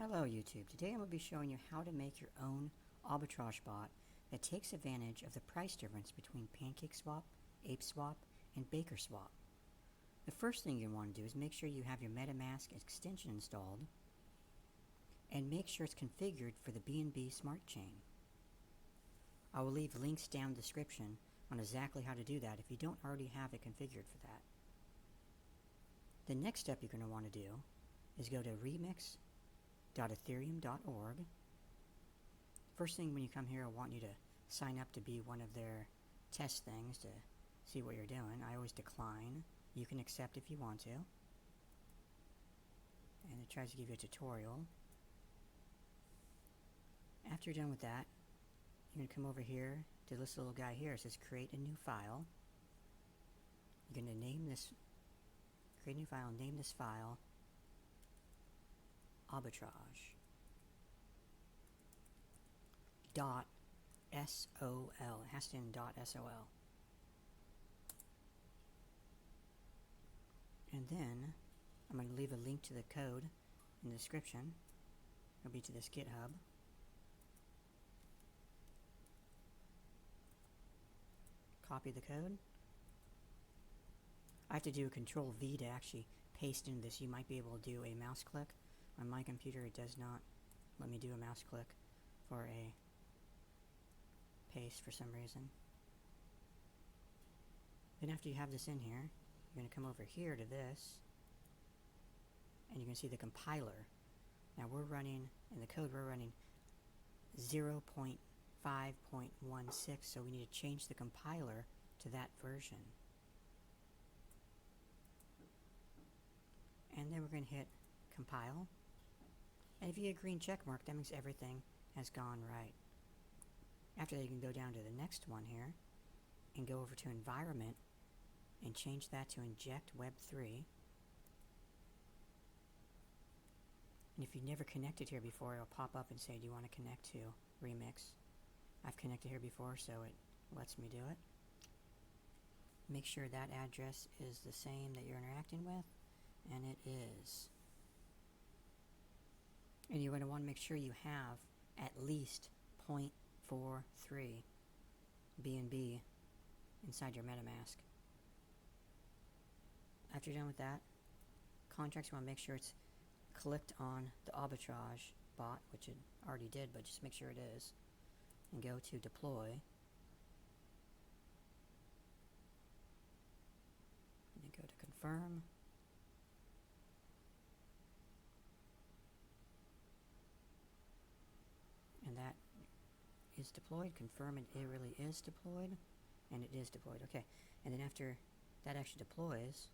Hello YouTube. Today I'm going to be showing you how to make your own arbitrage bot that takes advantage of the price difference between pancakeswap, apeswap, and bakerswap. The first thing you want to do is make sure you have your MetaMask extension installed and make sure it's configured for the BNB Smart Chain. I will leave links down in the description on exactly how to do that if you don't already have it configured for that. The next step you're going to want to do is go to remix.ethereum.org. First thing when you come here, I want you to sign up to be one of their test things to see what you're doing. I always decline. You can accept if you want to. And it tries to give you a tutorial. After you're done with that, you're going to come over here to this little guy here. It says create a new file. You're going to create a new file, name this file arbitrage dot SOL. It has to end dot SOL. And then I'm going to leave a link to the code in the description. It'll be to this GitHub. Copy the code. I have to do a Control V to actually paste into this. You might be able to do a mouse click. On my computer it does not let me do a mouse click for a paste for some reason. Then after you have this in here, you're going to come over here to this and you can see the compiler. Now we're running, in the code we're running 0.5.16, so we need to change the compiler to that version. And then we're going to hit compile. And if you get a green check mark, that means everything has gone right. After that, you can go down to the next one here and go over to environment and change that to inject web3. And if you've never connected here before, it'll pop up and say, do you want to connect to Remix? I've connected here before, so it lets me do it. Make sure that address is the same that you're interacting with, and it is. And you're going to want to make sure you have at least 0.43 BNB inside your MetaMask. After you're done with that, contracts, you want to make sure it's clicked on the arbitrage bot, which it already did, but just make sure it is. And go to deploy. And then go to confirm. And that is deployed. Confirm it really is deployed. And it is deployed. Okay. And then after that actually deploys,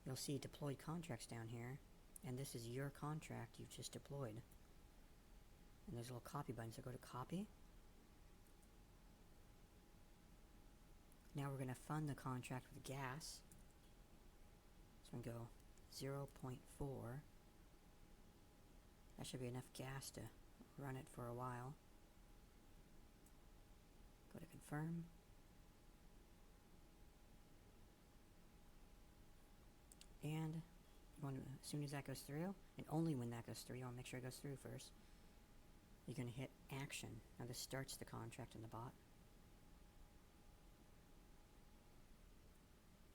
you'll see deployed contracts down here. And this is your contract you've just deployed. And there's a little copy button, so go to copy. Now we're going to fund the contract with gas. So I'm going to go 0.4. That should be enough gas to run it for a while. Go to confirm. And you want to, as soon as that goes through, and only when that goes through, you want to make sure it goes through first, you're going to hit action. Now this starts the contract in the bot.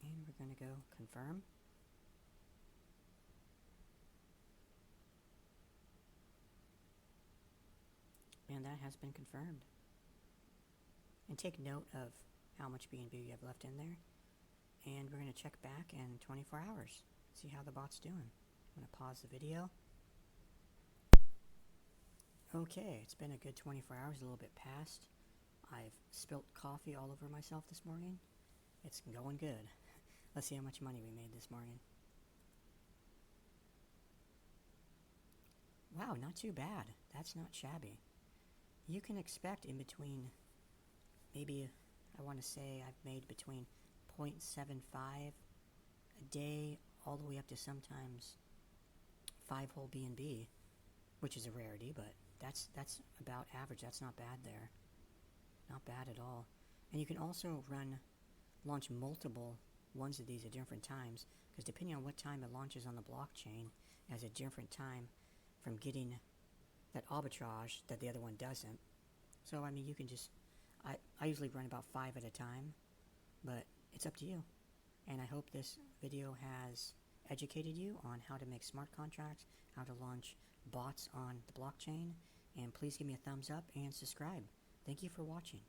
And we're going to go confirm. And that has been confirmed. And take note of how much BNB you have left in there. And we're going to check back in 24 hours. See how the bot's doing. I'm going to pause the video. Okay, it's been a good 24 hours, a little bit past. I've spilt coffee all over myself this morning. It's going good. Let's see how much money we made this morning. Wow, not too bad. That's not shabby. You can expect in between, maybe, I want to say I've made between 0.75 a day all the way up to sometimes 5 whole BNB, which is a rarity, but that's about average. That's not bad there. Not bad at all. And you can also launch multiple ones of these at different times, because depending on what time it launches on the blockchain, it has a different time from getting that arbitrage that the other one doesn't. So, I mean, you can just, I usually run about 5 at a time, but it's up to you. And I hope this video has educated you on how to make smart contracts, how to launch bots on the blockchain, and please give me a thumbs up and subscribe. Thank you for watching.